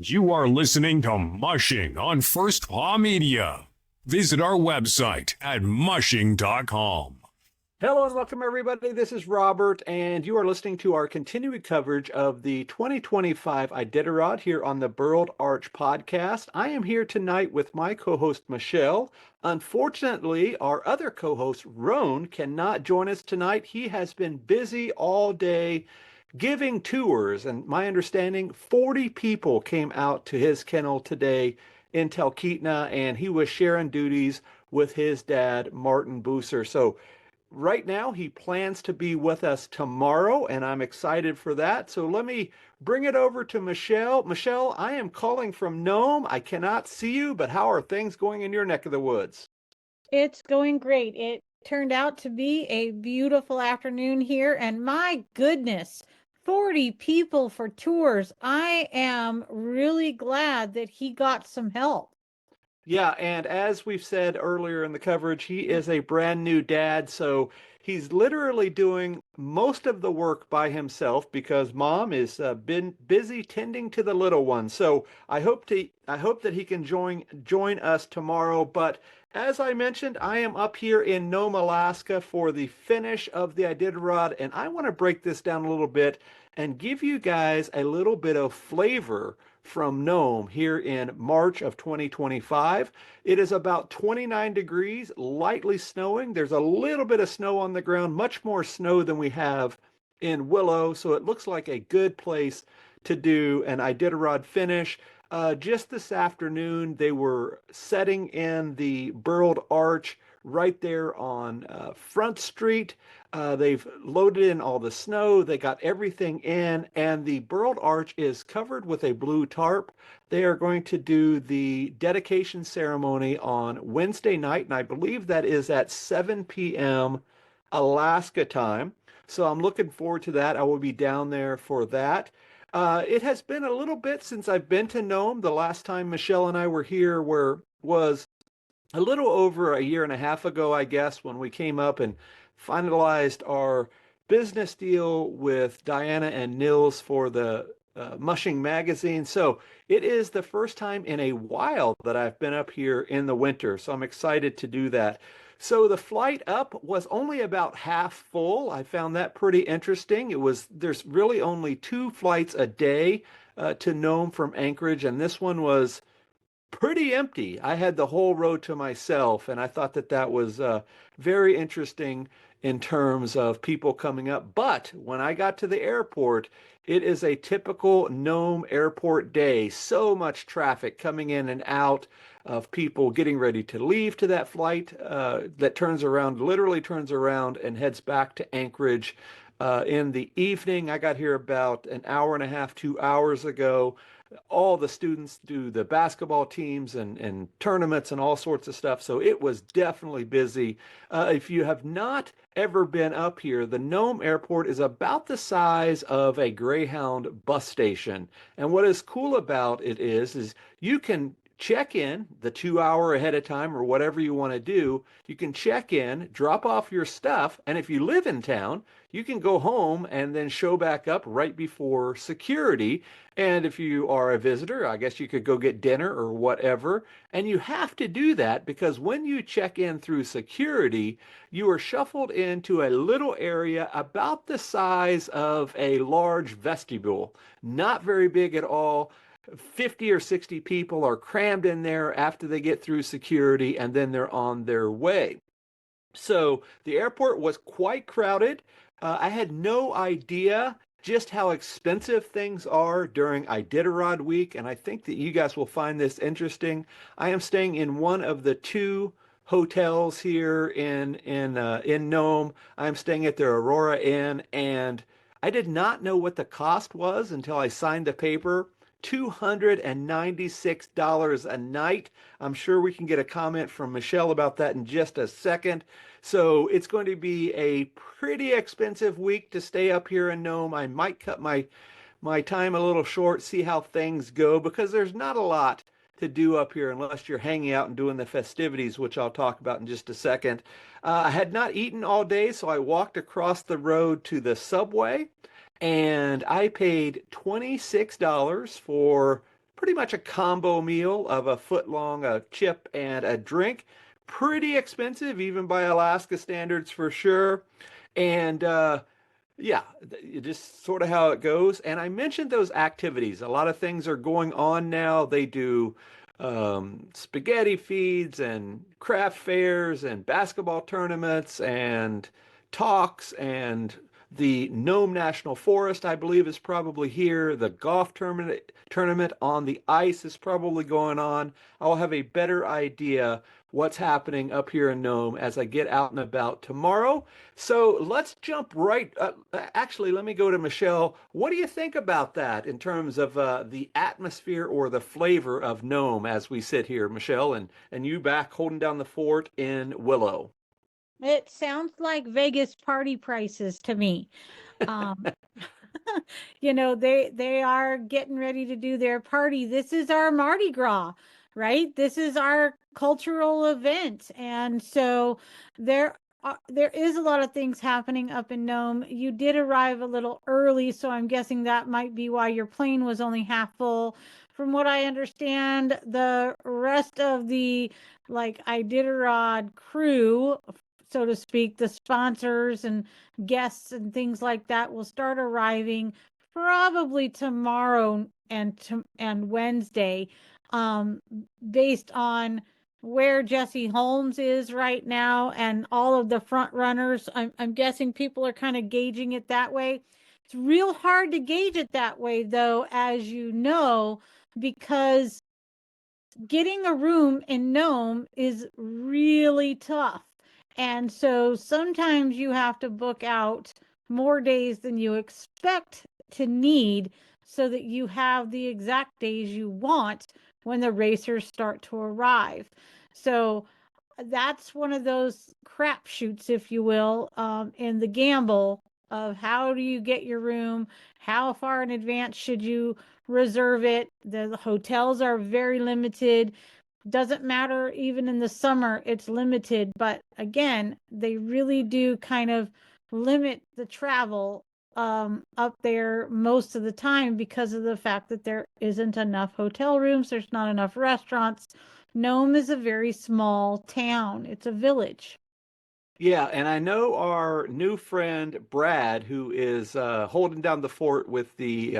You are listening to Mushing on First Paw Media. Visit our website at mushing.com. Hello and welcome, everybody. This is Robert, and you are listening to our continuing coverage of the 2025 Iditarod here on the Burled Arch podcast. I am here tonight with my co-host, Michele. Unfortunately, our other co-host, Rohn, cannot join us tonight. He has been busy all day giving tours, and my understanding, 40 people came out to his kennel today in Talkeetna, and he was sharing duties with his dad, Martin Musher. So right now, he plans to be with us tomorrow, and I'm excited for that. So let me bring it over to Michele. Michele, I am calling from Nome. I cannot see you, but how are things going in your neck of the woods? It's going great. It turned out to be a beautiful afternoon here, and my goodness, 40 people for tours. I am really glad that he got some help. Yeah, and as we've said earlier in the coverage, he is a brand new dad, so he's literally doing most of the work by himself because mom is been busy tending to the little one. So I hope that he can join us tomorrow. But as I mentioned, I am up here in Nome, Alaska for the finish of the Iditarod, and I want to break this down a little bit and give you guys a little bit of flavor from Nome here in March of 2025. It is about 29 degrees, lightly snowing. There's a little bit of snow on the ground, much more snow than we have in Willow, so it looks like a good place to do an Iditarod finish. Just this afternoon, they were setting in the Burled Arch right there on Front Street. They've loaded in all the snow. They got everything in, and the Burled Arch is covered with a blue tarp. They are going to do the dedication ceremony on Wednesday night, and I believe that is at 7 p.m. Alaska time. So I'm looking forward to that. I will be down there for that. It has been a little bit since I've been to Nome. The last time Michele and I were here was a little over a year and a half ago, I guess, when we came up and finalized our business deal with Diana and Nils for the Mushing Magazine. So it is the first time in a while that I've been up here in the winter. So I'm excited to do that. So the flight up was only about half full. I found that pretty interesting. There's really only 2 flights a day to Nome from Anchorage, and this one was pretty empty. I had the whole road to myself, and I thought that was very interesting in terms of people coming up. But when I got to the airport, it is a typical Nome airport day. So much traffic coming in and out of people getting ready to leave to that flight that literally turns around and heads back to Anchorage in the evening. I got here about an hour and a half, 2 hours ago. All the students do the basketball teams and tournaments and all sorts of stuff. So it was definitely busy. If you have not ever been up here, the Nome Airport is about the size of a Greyhound bus station. And what is cool about it is you can check in the 2 hour ahead of time or whatever you want to do. You can check in, drop off your stuff, and if you live in town, you can go home and then show back up right before security. And if you are a visitor, I guess you could go get dinner or whatever. And you have to do that because when you check in through security, you are shuffled into a little area about the size of a large vestibule. Not very big at all. 50 or 60 people are crammed in there after they get through security, and then they're on their way. So the airport was quite crowded. I had no idea just how expensive things are during Iditarod week, and I think that you guys will find this interesting. I am staying in one of the 2 hotels here in Nome. I'm staying at the Aurora Inn, and I did not know what the cost was until I signed the paper. $296 a night. I'm sure we can get a comment from Michele about that in just a second. So it's going to be a pretty expensive week to stay up here in Nome. I might cut my time a little short, see how things go, because there's not a lot to do up here unless you're hanging out and doing the festivities, which I'll talk about in just a second. I had not eaten all day, so I walked across the road to the Subway, and I paid $26 for pretty much a combo meal of a foot long, a chip and a drink. Pretty expensive, even by Alaska standards for sure. And yeah, just sort of how it goes. And I mentioned those activities. A lot of things are going on now. They do spaghetti feeds and craft fairs and basketball tournaments and talks and the Nome National Forest, I believe, is probably here. The golf tournament on the ice is probably going on. I'll have a better idea what's happening up here in Nome as I get out and about tomorrow. So let's jump right. Actually, let me go to Michele. What do you think about that in terms of the atmosphere or the flavor of Nome as we sit here, Michele, and you back holding down the fort in Willow? It sounds like Vegas party prices to me. Um, they are getting ready to do their party. This is our Mardi Gras, right? This is our cultural event. And so there is a lot of things happening up in Nome. You did arrive a little early, so I'm guessing that might be why your plane was only half full. From what I understand, the rest of the like Iditarod crew, so to speak, the sponsors and guests and things like that will start arriving probably tomorrow and Wednesday, um, based on where Jesse Holmes is right now and all of the front runners. I'm guessing people are kind of gauging it that way. It's real hard to gauge it that way, though, as you know, because getting a room in Nome is really tough. And so sometimes you have to book out more days than you expect to need so that you have the exact days you want when the racers start to arrive. So that's one of those crapshoots, if you will, in the gamble of how do you get your room? How far in advance should you reserve it? The hotels are very limited. Doesn't matter, even in the summer, it's limited. But again, they really do kind of limit the travel up there most of the time because of the fact that there isn't enough hotel rooms, there's not enough restaurants. Nome is a very small town, it's a village. Yeah, and I know our new friend Brad, who is holding down the fort with the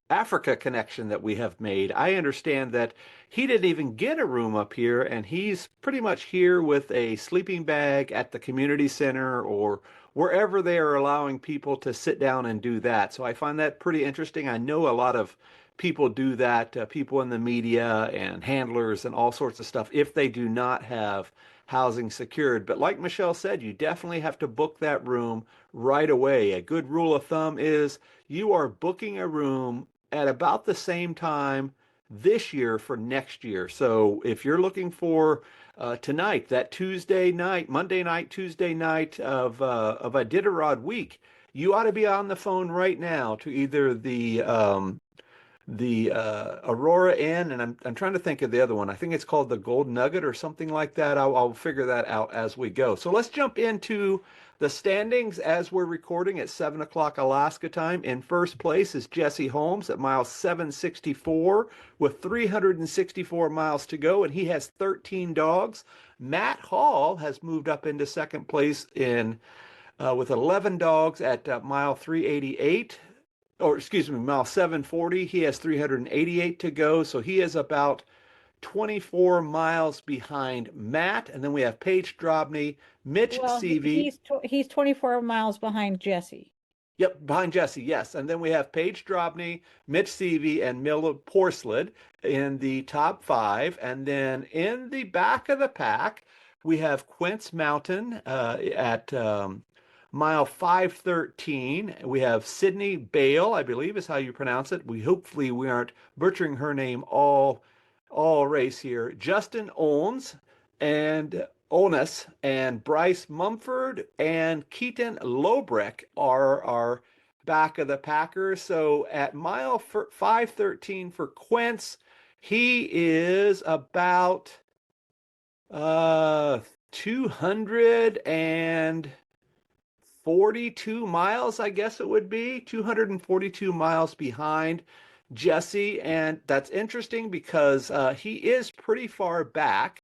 Africa connection that we have made. I understand that he didn't even get a room up here, and he's pretty much here with a sleeping bag at the community center or wherever they are allowing people to sit down and do that. So I find that pretty interesting. I know a lot of people do that, people in the media and handlers and all sorts of stuff, if they do not have housing secured. But like Michele said, you definitely have to book that room right away. A good rule of thumb is you are booking a room at about the same time this year for next year. So if you're looking for tonight, that Tuesday night, Monday night, Tuesday night of Iditarod week, you ought to be on the phone right now to either the Aurora Inn, and I'm trying to think of the other one. I think it's called the Gold Nugget or something like that. I'll figure that out as we go. So let's jump into the standings as we're recording at 7 o'clock Alaska time. In first place is Jesse Holmes at mile 764 with 364 miles to go, and he has 13 dogs. Matt Hall has moved up into second place in with 11 dogs at mile 388, or excuse me, mile 740. He has 388 to go, so he is about 24 miles behind Matt. And then we have Paige Drobny, Mitch Well, Seavey. he's 24 miles behind Jesse. Yep, behind Jesse, yes. And then we have Paige Drobny, Mitch Seavey, and Mila Porsled in the top five. And then in the back of the pack, we have Quince Mountain at mile 513. We have Sydney Bale, I believe is how you pronounce it. Hopefully we aren't butchering her name all race here. Justin Owens and Onus and Bryce Mumford and Keaton Lobrecht are our back of the packers. So at mile 513 for Quince, he is about 242 miles, I guess it would be 242 miles behind Jesse, and that's interesting because he is pretty far back,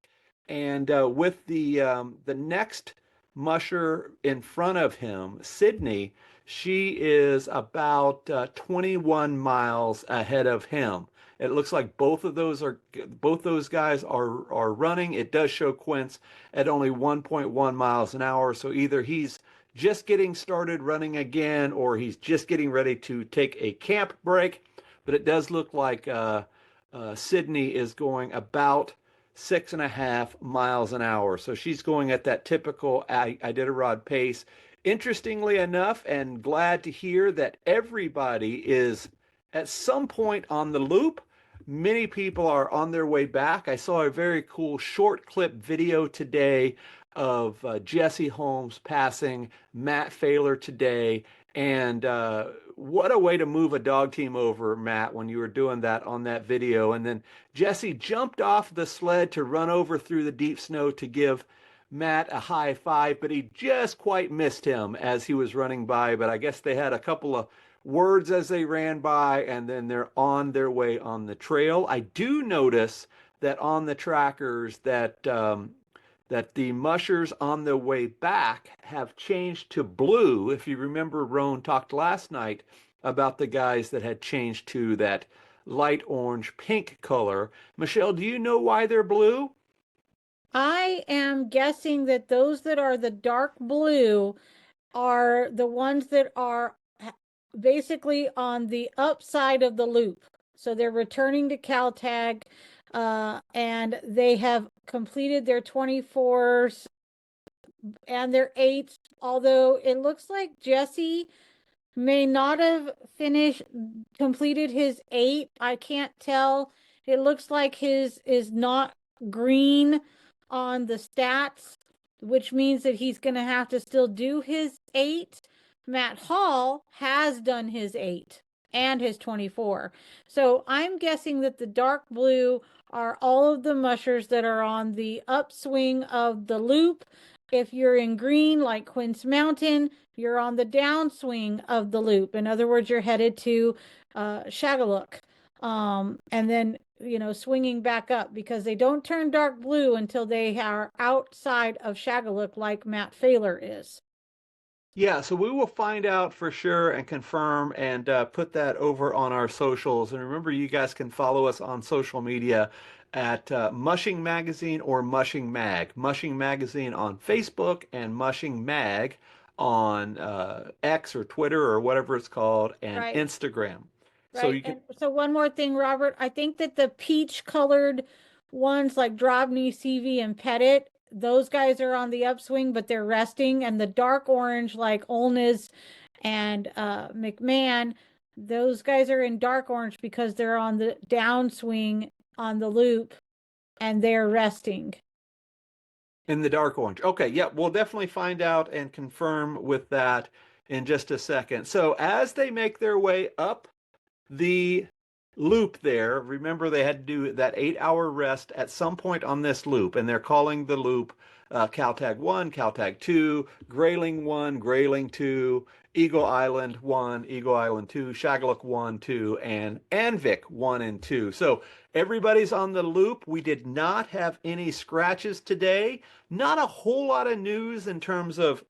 and with the next musher in front of him, Sydney, she is about 21 miles ahead of him. It looks like both those guys are running. It does show Quince at only 1.1 miles an hour, so either he's just getting started running again, or he's just getting ready to take a camp break. But it does look like Sydney is going about 6.5 miles an hour. So she's going at that typical Iditarod pace. Interestingly enough, and glad to hear that everybody is at some point on the loop. Many people are on their way back. I saw a very cool short clip video today of Jesse Holmes passing Matt Failer today. And what a way to move a dog team over, Matt, when you were doing that on that video. And then Jesse jumped off the sled to run over through the deep snow to give Matt a high five, but he just quite missed him as he was running by. But I guess they had a couple of words as they ran by, and then they're on their way on the trail. I do notice that on the trackers that the mushers on the way back have changed to blue. If you remember, Rohn talked last night about the guys that had changed to that light orange pink color. Michele, do you know why they're blue? I am guessing that those that are the dark blue are the ones that are basically on the upside of the loop. So they're returning to Kaltag, and they have completed their 24s and their 8s, although it looks like Jesse may not have completed his 8. I can't tell. It looks like his is not green on the stats, which means that he's going to have to still do his 8. Matt Hall has done his 8 and his 24. So I'm guessing that the dark blue are all of the mushers that are on the upswing of the loop. If you're in green, like Quince Mountain, you're on the downswing of the loop. In other words, you're headed to Shagaluk. And then, swinging back up, because they don't turn dark blue until they are outside of Shagaluk, like Matt Failer is. Yeah, so we will find out for sure and confirm and put that over on our socials. And remember, you guys can follow us on social media at Mushing Magazine or Mushing Mag. Mushing Magazine on Facebook and Mushing Mag on X or Twitter or whatever it's called, and Right. Instagram. So Right. you can. And so one more thing, Robert, I think that the peach colored ones like Drobny, CV, and Pettit, those guys are on the upswing, but they're resting. And the dark orange like Olness and McMahon, those guys are in dark orange because they're on the downswing on the loop and they're resting. In the dark orange. Okay, yeah, we'll definitely find out and confirm with that in just a second. So as they make their way up the loop there, remember they had to do that 8-hour rest at some point on this loop, and they're calling the loop Kaltag 1, Kaltag 2, Grayling 1, Grayling 2, Eagle Island 1, Eagle Island 2, Shagaluk 1, 2, and Anvik 1 and 2. So everybody's on the loop. We did not have any scratches today. Not a whole lot of news in terms of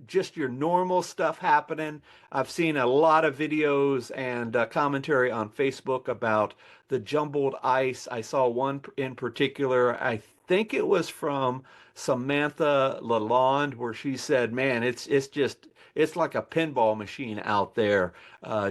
just your normal stuff happening. I've seen a lot of videos and commentary on Facebook about the jumbled ice. I saw one in particular. I think it was from Samantha Lalonde, where she said, "Man, it's like a pinball machine out there.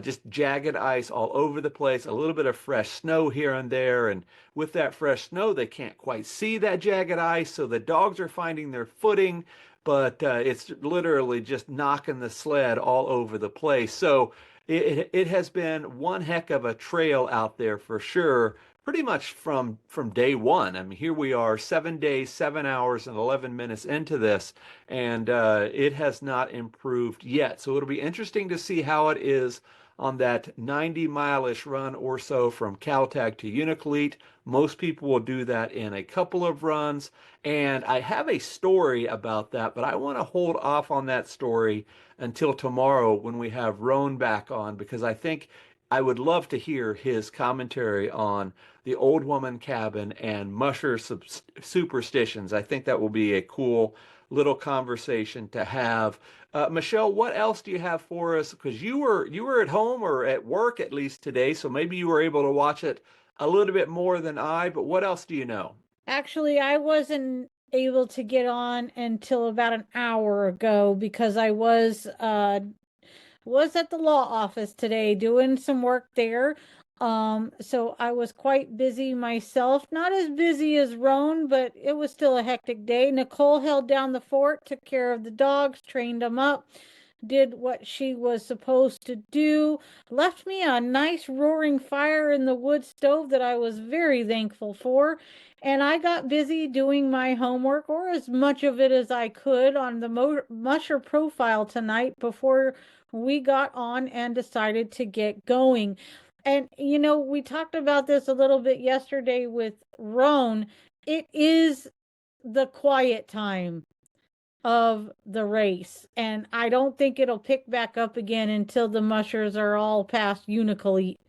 Just jagged ice all over the place. A little bit of fresh snow here and there, and with that fresh snow, they can't quite see that jagged ice, so the dogs are finding their footing." But it's literally just knocking the sled all over the place. So it has been one heck of a trail out there for sure, pretty much from day one. I mean, here we are, 7 days, 7 hours, and 11 minutes into this, and it has not improved yet. So it'll be interesting to see how it is on that 90-mile-ish run or so from Kaltag to Unalakleet. Most people will do that in a couple of runs, and I have a story about that, but I want to hold off on that story until tomorrow when we have Rohn back on, because I think I would love to hear his commentary on the Old Woman Cabin and Musher superstitions. I think that will be a cool little conversation to have. Michele, what else do you have for us? Because you were at home or at work at least today, so maybe you were able to watch it a little bit more than I. But what else do you know? Actually, I wasn't able to get on until about an hour ago because I was at the law office today doing some work there. So I was quite busy myself, not as busy as Rohn, but it was still a hectic day. Nicole held down the fort, took care of the dogs, trained them up, did what she was supposed to do, left me a nice roaring fire in the wood stove that I was very thankful for. And I got busy doing my homework, or as much of it as I could, on the Musher profile tonight before we got on and decided to get going. And, we talked about this a little bit yesterday with Rohn. It is the quiet time of the race, and I don't think it'll pick back up again until the mushers are all past Unicolete,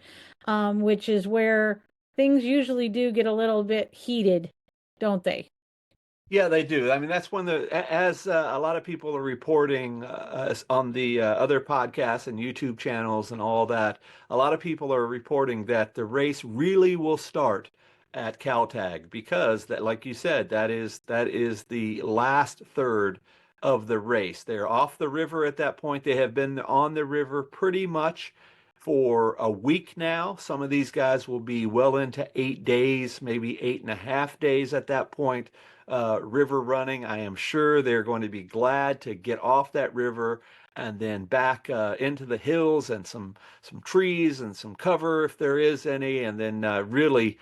which is where things usually do get a little bit heated, don't they? Yeah, they do. I mean, that's when as a lot of people are reporting on the other podcasts and YouTube channels and all that, a lot of people are reporting that the race really will start at Kaltag because that, like you said, that is the last third of the race. They're off the river at that point. They have been on the river pretty much for a week now. Some of these guys will be well into 8 days, maybe 8.5 days at that point river running. I am sure they're going to be glad to get off that river and then back into the hills and some trees and some cover if there is any, and then really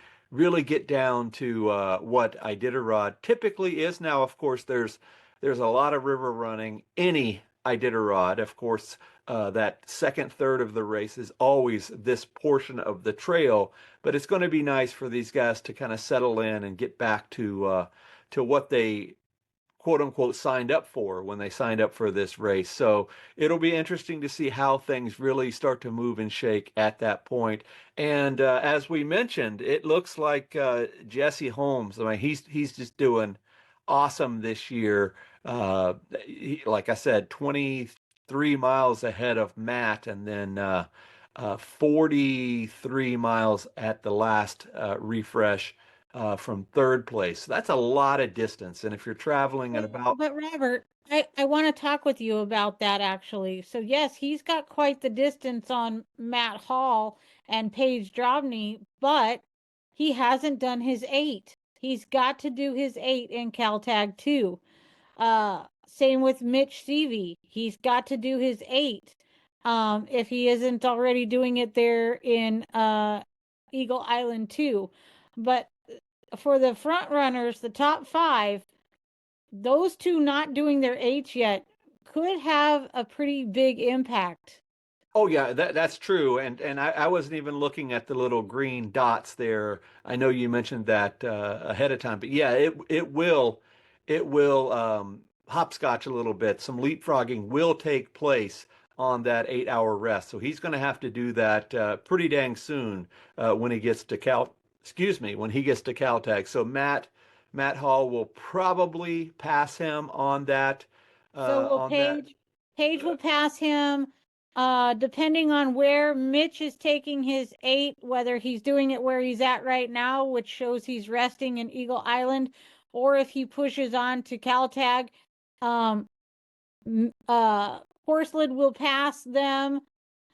get down to what Iditarod typically is. Now, of course, there's a lot of river running any Iditarod. Of course, that second third of the race is always this portion of the trail, but it's going to be nice for these guys to kind of settle in and get back to what they quote unquote signed up for when they signed up for this race. So it'll be interesting to see how things really start to move and shake at that point. And as we mentioned, it looks like Jesse Holmes. I mean, he's just doing awesome this year. Like I said, 23 miles ahead of Matt, and then 43 miles at the last refresh from third place. So that's a lot of distance. And if you're traveling at about, But Robert, I want to talk with you about that actually. So yes, he's got quite the distance on Matt Hall and Paige Drobny, but he hasn't done his 8. He's got to do his 8 in Caltag too. Same with Mitch Seavey. He's got to do his 8. If he isn't already doing it there in Eagle Island too. But for the front runners, the top 5, those two not doing their H yet could have a pretty big impact. oh yeah, that's true. And I wasn't even looking at the little green dots there. I know you mentioned that ahead of time, but yeah, it will hopscotch a little bit. Some leapfrogging will take place on that 8 hour rest. So he's going to have to do that pretty dang soon when he gets to when he gets to Caltech. So Matt Hall will probably pass him on that So will on that. Paige will pass him, depending on where Mitch is taking his 8, whether he's doing it where he's at right now, which shows he's resting in Eagle Island, or if he pushes on to Caltag. Horselid will pass them.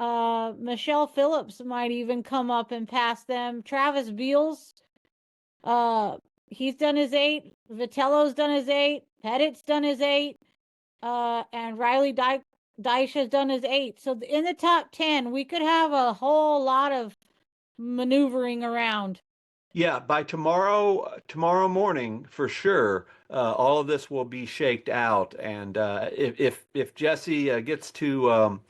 Michele Phillips might even come up and pass them. Travis Beals, he's done his 8. Vitello's done his 8. Pettit's done his 8. And Riley Deich has done his 8. So in the top 10, we could have a whole lot of maneuvering around. Yeah, by tomorrow morning for sure, all of this will be shaked out. And if Jesse gets to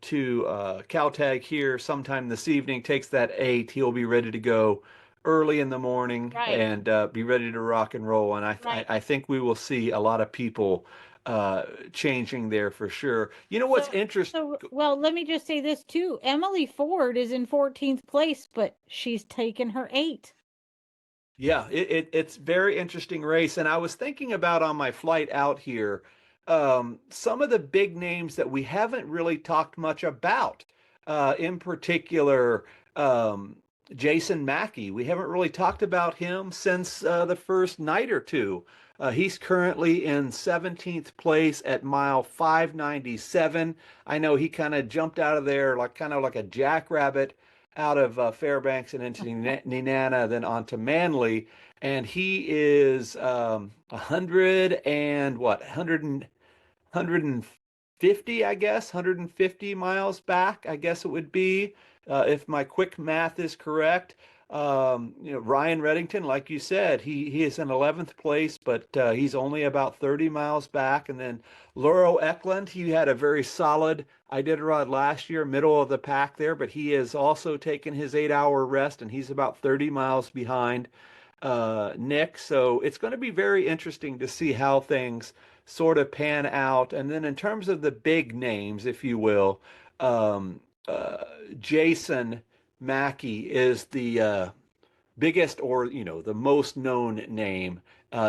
Caltag here sometime this evening, takes that 8, he'll be ready to go early in the morning Right. and be ready to rock and roll. And Right. I think we will see a lot of people changing there for sure. You know what's interesting? Well, let me just say this too. Emily Ford is in 14th place, but she's taken her 8. Yeah, it's very interesting race. And I was thinking about on my flight out here, some of the big names that we haven't really talked much about. In particular, um, Jason Mackey. We haven't really talked about him since the first night or two. He's currently in 17th place at mile 597. I know he kind of jumped out of there like kind of like a jackrabbit out of Fairbanks and into Nenana, then onto Manly, and he is 100 and what 150, I guess, 150 miles back, I guess it would be, if my quick math is correct. Ryan Reddington, like you said, he is in 11th place, but he's only about 30 miles back. And then Lauro Eklund, he had a very solid Iditarod last year, middle of the pack there, but he has also taken his 8-hour rest, and he's about 30 miles behind Nick. So it's going to be very interesting to see how things sort of pan out. And then in terms of the big names, if you will, um, uh, Jason Mackey is the biggest or the most known name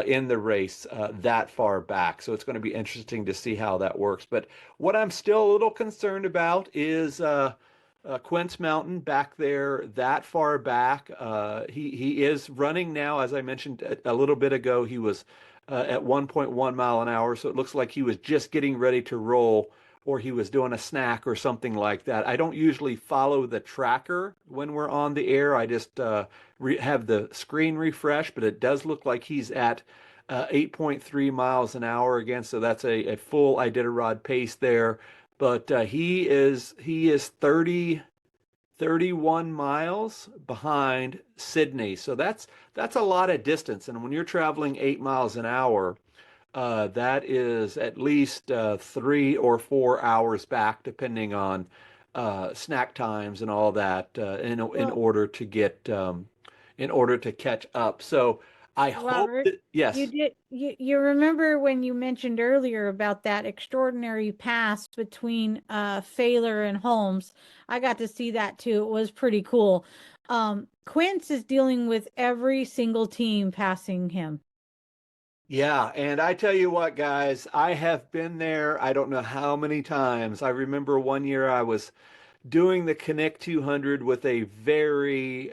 in the race that far back. So it's going to be interesting to see how that works. But what I'm still a little concerned about is Quince Mountain back there that far back. He is running now, as I mentioned a little bit ago. He was at 1.1 mile an hour, so it looks like he was just getting ready to roll, or he was doing a snack or something like that. I don't usually follow the tracker when we're on the air. I just have the screen refresh, but it does look like he's at 8.3 miles an hour again, so that's a full Iditarod pace there. But he is 31 miles behind Sydney, so that's a lot of distance. And when you're traveling 8 miles an hour, that is at least 3 or 4 hours back, depending on snack times and all that, in Well, order to get in order to catch up. So I hope Robert, that yes, you remember when you mentioned earlier about that extraordinary pass between Failer and Holmes? I got to see that too. It was pretty cool. Quince is dealing with every single team passing him. yeah, and I tell you what, guys, I have been there. I don't know how many times. I remember one year I was doing the Connect 200 with a very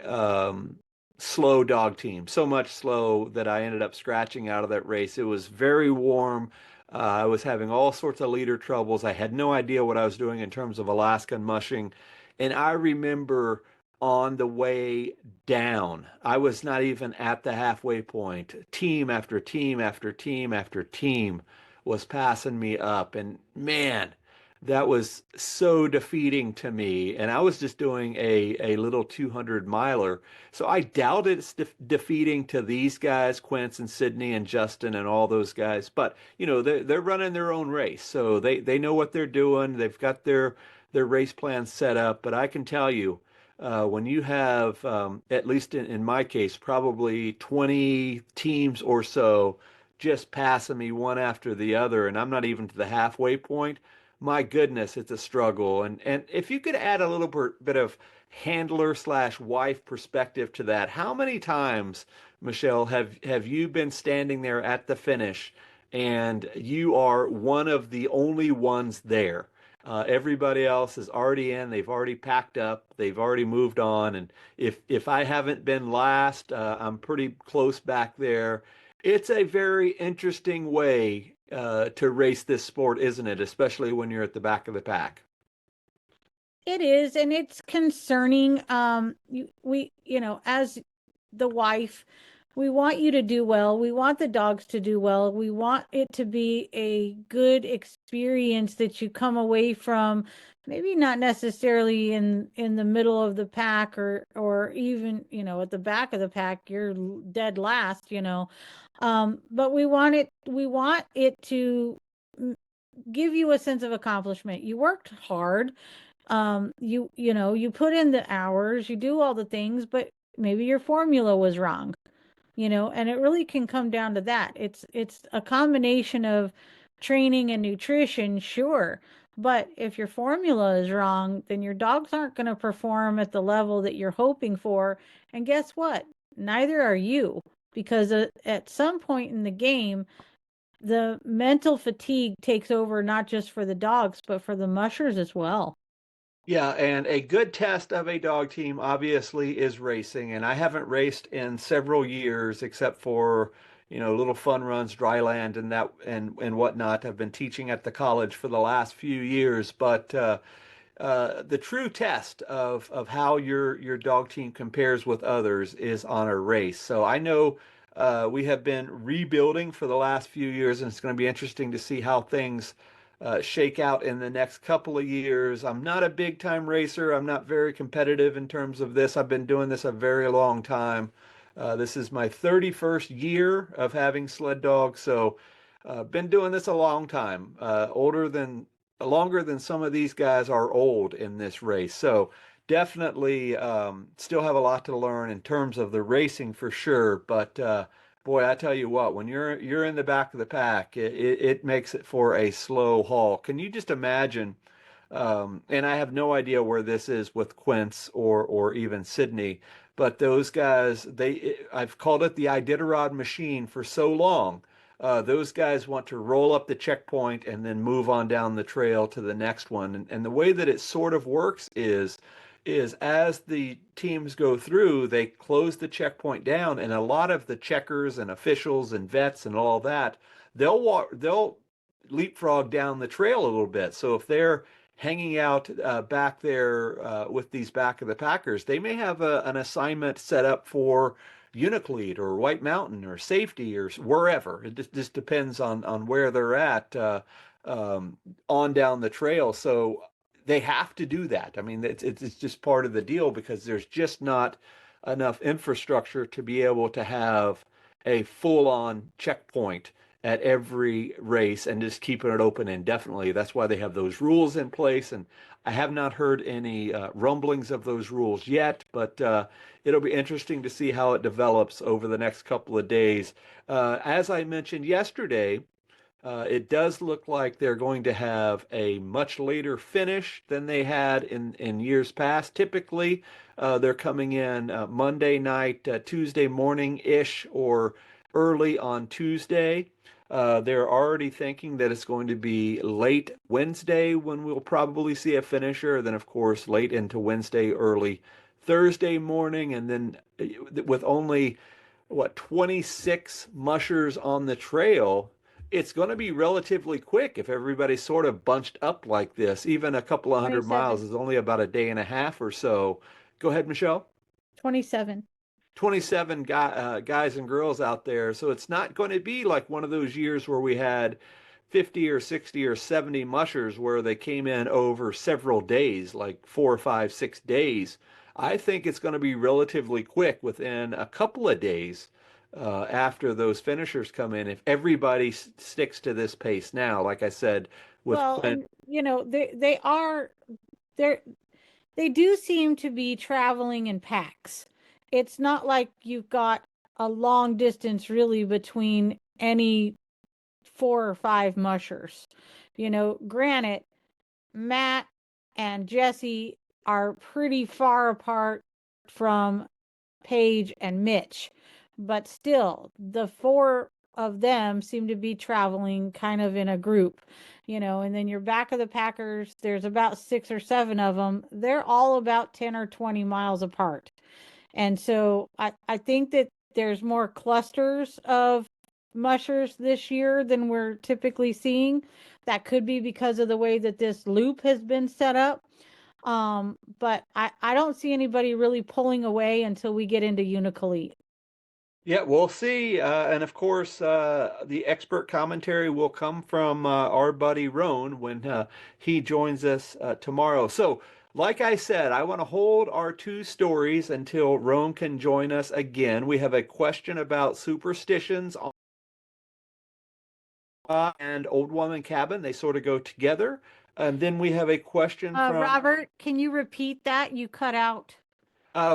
slow dog team. So much slow that I ended up scratching out of that race. It was very warm. I was having all sorts of leader troubles. I had no idea what I was doing in terms of Alaskan mushing. And I remember on the way down, I was not even at the halfway point. Team after team after team after team was passing me up. And man, that was so defeating to me. And I was just doing a little 200 miler. So I doubt it's defeating to these guys, Quince and Sydney and Justin and all those guys. But, they're running their own race. So they know what they're doing. They've got their race plan set up. But I can tell you, when you have, at least in my case, probably 20 teams or so just passing me one after the other, and I'm not even to the halfway point, my goodness, it's a struggle. And if you could add a little bit of handler slash wife perspective to that, how many times, Michele, have you been standing there at the finish and you are one of the only ones there? Everybody else is already in. They've already packed up. They've already moved on. And if I haven't been last, I'm pretty close back there. It's a very interesting way to race this sport, isn't it? Especially when you're at the back of the pack. It is, and it's concerning. As the wife, we want you to do well. We want the dogs to do well. We want it to be a good experience that you come away from, maybe not necessarily in the middle of the pack or even, at the back of the pack, you're dead last. But we want it to give you a sense of accomplishment. You worked hard. You put in the hours, you do all the things, but maybe your formula was wrong, and it really can come down to that. It's a combination of training and nutrition, sure. But if your formula is wrong, then your dogs aren't going to perform at the level that you're hoping for. And guess what? Neither are you, because at some point in the game, the mental fatigue takes over not just for the dogs, but for the mushers as well. Yeah, and a good test of a dog team obviously is racing. And I haven't raced in several years, except for, little fun runs, dry land, and that and whatnot. I've been teaching at the college for the last few years, but the true test of how your dog team compares with others is on a race. So I know we have been rebuilding for the last few years, and it's going to be interesting to see how things shake out in the next couple of years. I'm not a big time racer. I'm not very competitive in terms of this. I've been doing this a very long time. This is my 31st year of having sled dogs, so been doing this a long time. Longer than some of these guys are old in this race. So definitely still have a lot to learn in terms of the racing for sure. But boy, I tell you what, when you're in the back of the pack, it makes it for a slow haul. Can you just imagine? And I have no idea where this is with Quince or even Sydney, but those guys, I've called it the Iditarod machine for so long. Those guys want to roll up the checkpoint and then move on down the trail to the next one. And the way that it sort of works is as the teams go through, they close the checkpoint down, and a lot of the checkers and officials and vets and all that, they'll leapfrog down the trail a little bit. So if they're hanging out back there with these back of the packers, they may have an assignment set up for Uniclete or White Mountain or safety or wherever. It just depends on where they're at on down the trail. So they have to do that. I mean, it's just part of the deal because there's just not enough infrastructure to be able to have a full-on checkpoint at every race and just keeping it open indefinitely. That's why they have those rules in place. And I have not heard any rumblings of those rules yet, but it'll be interesting to see how it develops over the next couple of days. As I mentioned yesterday, it does look like they're going to have a much later finish than they had in years past. Typically, they're coming in Monday night, Tuesday morning-ish, or early on Tuesday. They're already thinking that it's going to be late Wednesday when we'll probably see a finisher. Then, of course, late into Wednesday, early Thursday morning. And then with only, 26 mushers on the trail, it's going to be relatively quick if everybody's sort of bunched up like this. Even a couple of hundred 27. miles is only about a day and a half or so. Go ahead, Michele. 27. 27 guys and girls out there. So it's not going to be like one of those years where we had 50 or 60 or 70 mushers where they came in over several days, like 4 or 5, 6 days. I think it's going to be relatively quick within a couple of days after those finishers come in. If everybody sticks to this pace now, like I said, with Well, Quint. and they do seem to be traveling in packs. It's not like you've got a long distance really between any 4 or 5 mushers. Granted, Matt and Jesse are pretty far apart from Paige and Mitch, but still, the 4 of them seem to be traveling kind of in a group, and then your back of the Packers, there's about 6 or 7 of them. They're all about 10 or 20 miles apart. And so I think that there's more clusters of mushers this year than we're typically seeing. That could be because of the way that this loop has been set up. But I don't see anybody really pulling away until we get into Unicalete. Yeah, we'll see. And of course, the expert commentary will come from our buddy Rohn when he joins us tomorrow. So, like I said, I want to hold our 2 stories until Rohn can join us again. We have a question about superstitions and Old Woman Cabin. They sort of go together. And then we have a question from Robert, can you repeat that? You cut out.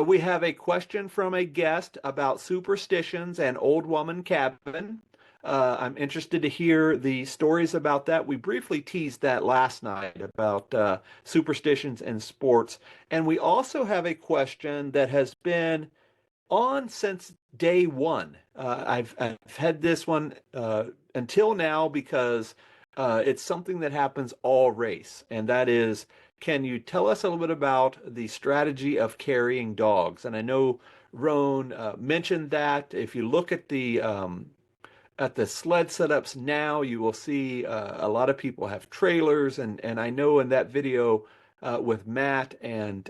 we have a question from a guest about superstitions and Old Woman Cabin. I'm interested to hear the stories about that. We briefly teased that last night about superstitions and sports. And we also have a question that has been on since day one. I've had this one until now because it's something that happens all race, and that is, can you tell us a little bit about the strategy of carrying dogs? And I know Rohn mentioned that. If you look at the sled setups now, you will see a lot of people have trailers, and I know in that video with Matt and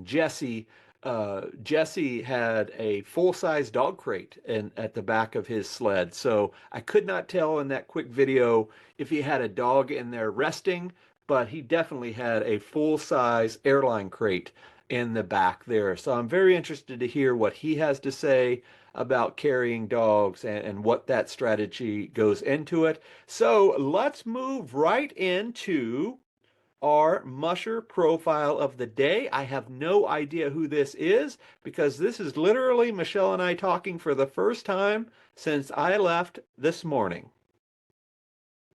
Jesse, Jesse had a full-size dog crate at the back of his sled. So I could not tell in that quick video if he had a dog in there resting, but he definitely had a full-size airline crate in the back there. So I'm very interested to hear what he has to say about carrying dogs and what that strategy goes into it. So let's move right into our Musher profile of the day. I have no idea who this is because this is literally Michele and I talking for the first time since I left this morning.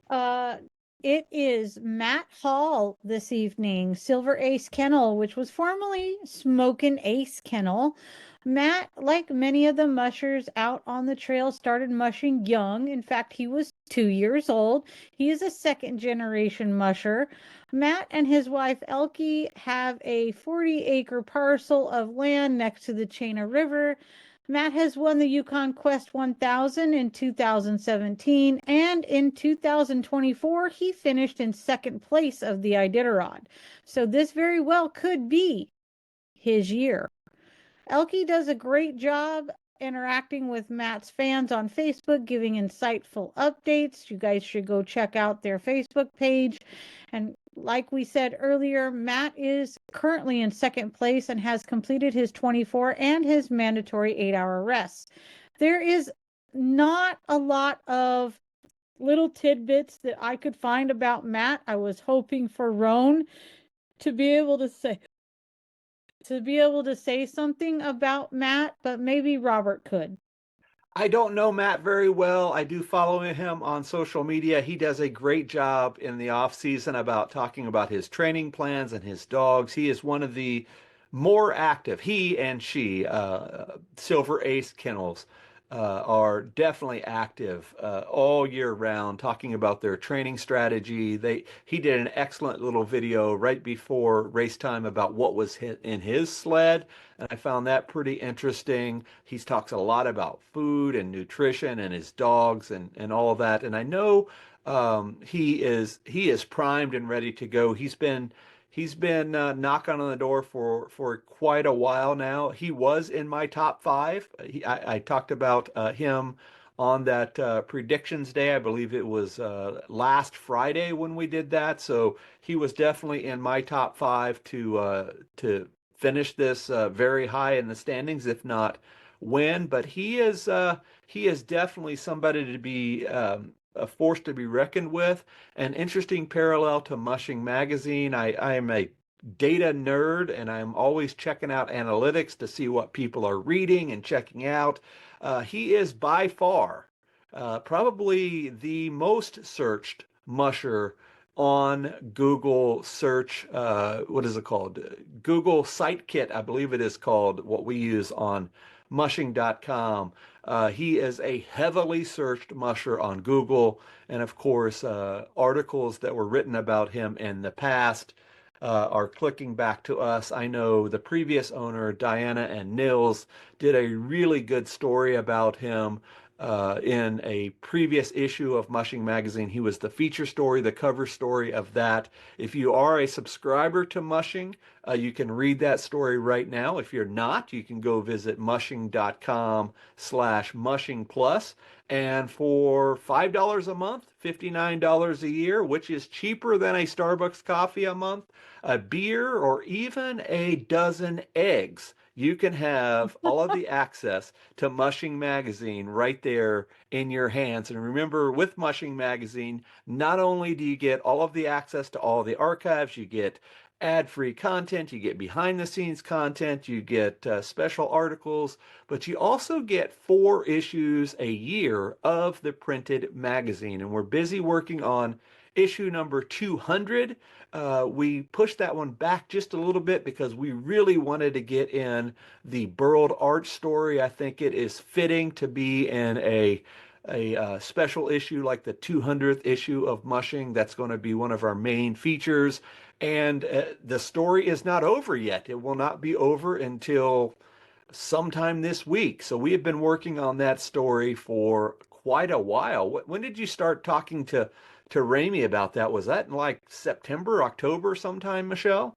Uh, it is Matt Hall this evening, Silver Ace Kennel, which was formerly Smokin' Ace Kennel. Matt, like many of the mushers out on the trail, started mushing young. In fact, he was 2 years old. He is a second generation musher. Matt and his wife Elke have a 40-acre parcel of land next to the Chena River. Matt has won the Yukon Quest 1000 in 2017, and in 2024, he finished in second place of the Iditarod. So this very well could be his year. Elke does a great job interacting with Matt's fans on Facebook, giving insightful updates. You guys should go check out their Facebook page. And like we said earlier, Matt is currently in second place and has completed his 24 and his mandatory 8-hour rest. There is not a lot of little tidbits that I could find about Matt. I was hoping for Rohn to be able to say something about Matt, but maybe Robert could. I don't know Matt very well. I do follow him on social media. He does a great job in the off season about talking about his training plans and his dogs. He is one of the more active. He and she, Silver Ace Kennels, are definitely active all year round, talking about their training strategy. He did an excellent little video right before race time about what was in his sled, and I found that pretty interesting. He talks a lot about food and nutrition and his dogs and all of that. And I know he is primed and ready to go. He's been knocking on the door for quite a while now. He was in my top five. I talked about him on that predictions day. I believe it was last Friday when we did that. So he was definitely in my top five to finish this very high in the standings, if not win. But he is definitely somebody to be a force to be reckoned with. An interesting parallel to Mushing Magazine. I am a data nerd and I'm always checking out analytics to see what people are reading and checking out. He is by far probably the most searched musher on Google search. What is it called? Google Sitekit, I believe it is called, what we use on mushing.com. He is a heavily searched musher on Google, and of course, articles that were written about him in the past are clicking back to us. I know the previous owner, Diana and Nils, did a really good story about him in a previous issue of Mushing Magazine. He was the feature story, the cover story of that. If you are a subscriber to Mushing, you can read that story right now. If you're not, you can go visit mushing.com/mushing plus. And for $5 a month, $59 a year, which is cheaper than a Starbucks coffee a month, a beer, or even a dozen eggs, you can have all of the access to Mushing Magazine right there in your hands. And remember, with Mushing Magazine, not only do you get all of the access to all the archives, you get ad-free content, you get behind-the-scenes content, you get special articles, but you also get 4 issues a year of the printed magazine. And we're busy working on issue number 200. We pushed that one back just a little bit because we really wanted to get in the Burled art story. I think it is fitting to be in a special issue like the 200th issue of Mushing. That's going to be one of our main features. And the story is not over yet. It will not be over until sometime this week. So we have been working on that story for quite a while. When did you start talking to Ramey about that? Was that in like September, October sometime, Michele?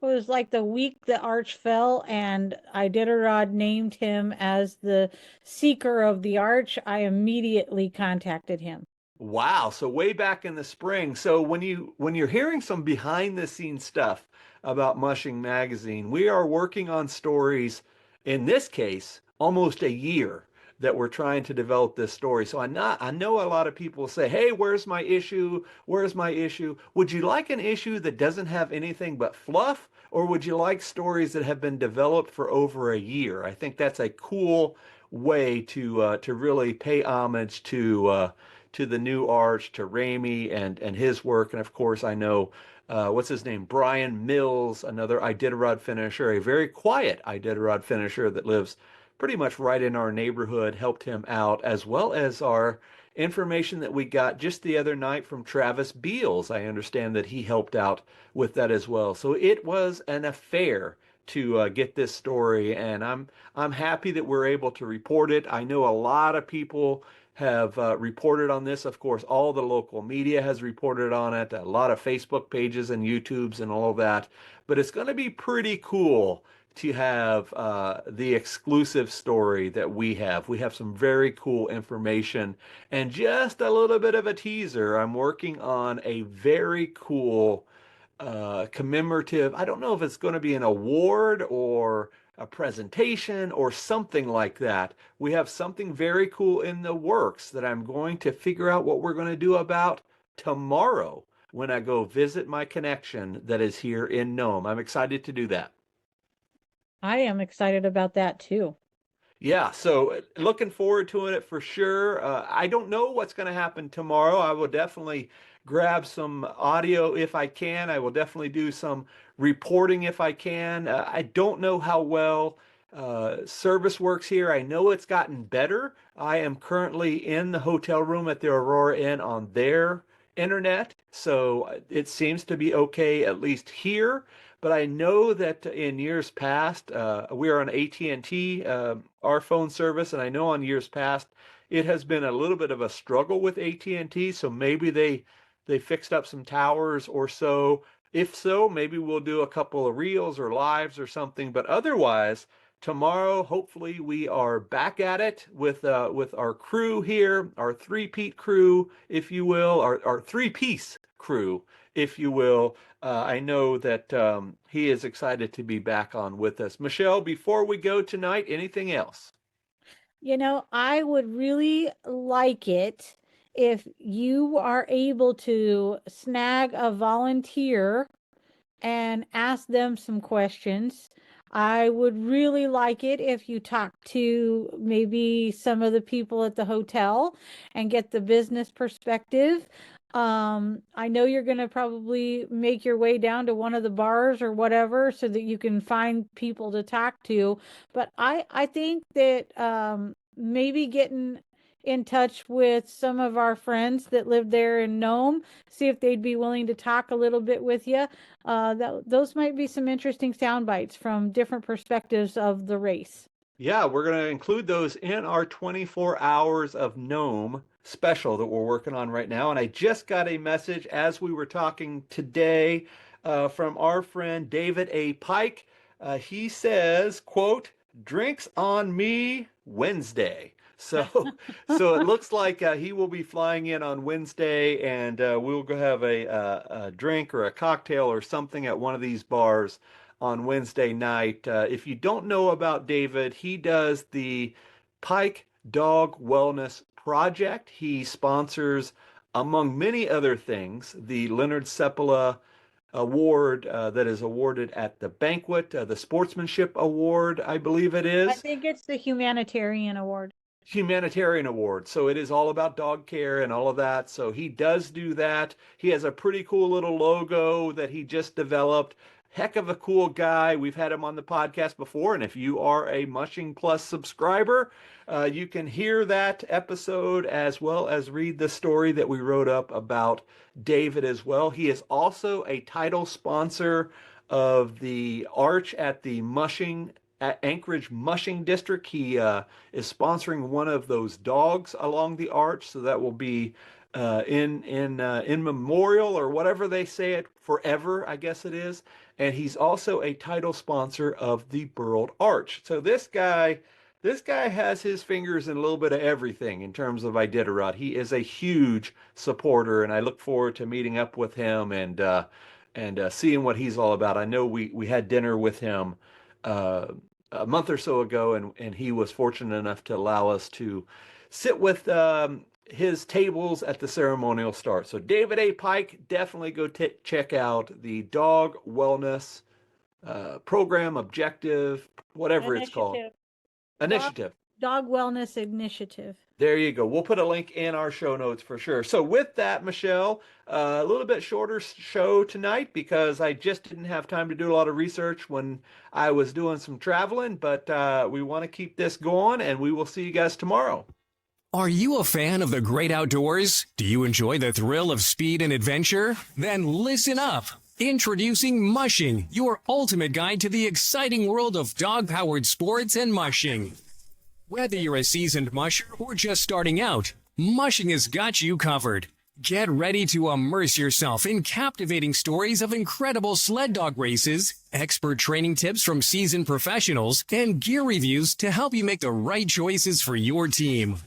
It was like the week the arch fell and Iditarod named him as the seeker of the arch. I immediately contacted him. Wow, so way back in the spring. So when you're hearing some behind the scenes stuff about Mushing Magazine, we are working on stories, in this case, almost a year that we're trying to develop this story. So I know a lot of people say, "Hey, where's my issue? Where's my issue?" Would you like an issue that doesn't have anything but fluff, or would you like stories that have been developed for over a year? I think that's a cool way to really pay homage to the new arch, to Ramey and his work. And of course, I know, what's his name? Brian Mills, another Iditarod finisher, a very quiet Iditarod finisher that lives pretty much right in our neighborhood, helped him out, as well as our information that we got just the other night from Travis Beals. I understand that he helped out with that as well. So it was an affair to get this story, and I'm happy that we're able to report it. I know a lot of people have reported on this. Of course, all the local media has reported on it, a lot of Facebook pages and YouTubes and all of that. But it's going to be pretty cool to have the exclusive story that we have. We have some very cool information and just a little bit of a teaser. I'm working on a very cool commemorative. I don't know if it's going to be an award or a presentation or something like that. We have something very cool in the works that I'm going to figure out what we're going to do about tomorrow when I go visit my connection that is here in Nome. I'm excited to do that. I am excited about that too. Yeah, so looking forward to it for sure. I don't know what's going to happen tomorrow. I will definitely grab some audio if I can. I will definitely do some reporting if I can. I don't know how well service works here. I know it's gotten better. I am currently in the hotel room at the Aurora Inn on their internet, so it seems to be okay at least here. But I know that in years past, we are on AT&T, our phone service, and I know on years past it has been a little bit of a struggle with AT&T. So maybe they fixed up some towers or so. If so, maybe we'll do a couple of reels or lives or something. But otherwise, tomorrow, hopefully, we are back at it with our crew here, our three-peat crew, if you will, our three-piece crew, if you will. I know that he is excited to be back on with us. Michele, before we go tonight, anything else? You know, I would really like it if you are able to snag a volunteer and ask them some questions. I would really like it if you talk to maybe some of the people at the hotel and get the business perspective. I know you're going to probably make your way down to one of the bars or whatever so that you can find people to talk to. But I think that maybe getting in touch with some of our friends that live there in Nome, see if they'd be willing to talk a little bit with you. Those might be some interesting sound bites from different perspectives of the race. Yeah, we're going to include those in our 24 hours of Gnome special that we're working on right now. And I just got a message as we were talking today from our friend David A. Pike. He says, quote, "Drinks on me Wednesday." So, so it looks like he will be flying in on Wednesday, and we'll go have a drink or a cocktail or something at one of these bars on Wednesday night. If you don't know about David, he does the Pike Dog Wellness Project. He sponsors, among many other things, the Leonard Seppala award that is awarded at the banquet, the Sportsmanship Award, I believe it I is. think it's the humanitarian award. Humanitarian award. So it is all about dog care and all of that. So he does do that. He has a pretty cool little logo that he just developed. Heck of a cool guy. We've had him on the podcast before. And if you are a Mushing Plus subscriber, you can hear that episode as well as read the story that we wrote up about David as well. He is also a title sponsor of the arch at the Anchorage Mushing District. He is sponsoring one of those dogs along the arch, so that will be in memorial, or whatever they say it, forever, I guess it is. And he's also a title sponsor of the Burled Arch. So this guy has his fingers in a little bit of everything in terms of Iditarod. He is a huge supporter, and I look forward to meeting up with him and seeing what he's all about. I know we had dinner with him a month or so ago, and he was fortunate enough to allow us to sit with his tables at the ceremonial start. So David A. Pike, definitely go check out the dog wellness program, objective, whatever it's called. Initiative. Dog Wellness Initiative. There you go. We'll put a link in our show notes for sure. So with that, Michele, a little bit shorter show tonight because I just didn't have time to do a lot of research when I was doing some traveling, but we want to keep this going, and we will see you guys tomorrow. Are you a fan of the great outdoors? Do you enjoy the thrill of speed and adventure? Then listen up. Introducing Mushing, your ultimate guide to the exciting world of dog-powered sports and mushing. Whether you're a seasoned musher or just starting out, Mushing has got you covered. Get ready to immerse yourself in captivating stories of incredible sled dog races, expert training tips from seasoned professionals, and gear reviews to help you make the right choices for your team.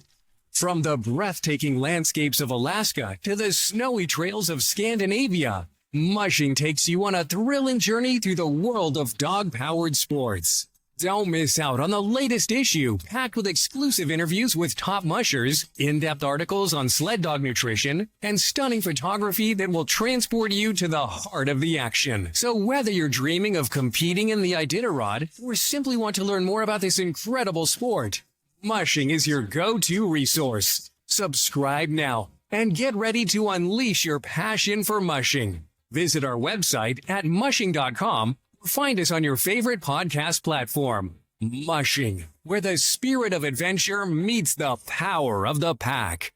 From the breathtaking landscapes of Alaska to the snowy trails of Scandinavia, Mushing takes you on a thrilling journey through the world of dog-powered sports. Don't miss out on the latest issue, packed with exclusive interviews with top mushers, in-depth articles on sled dog nutrition, and stunning photography that will transport you to the heart of the action. So whether you're dreaming of competing in the Iditarod or simply want to learn more about this incredible sport, Mushing is your go-to resource. Subscribe now and get ready to unleash your passion for mushing. Visit our website at mushing.com or find us on your favorite podcast platform. Mushing, where the spirit of adventure meets the power of the pack.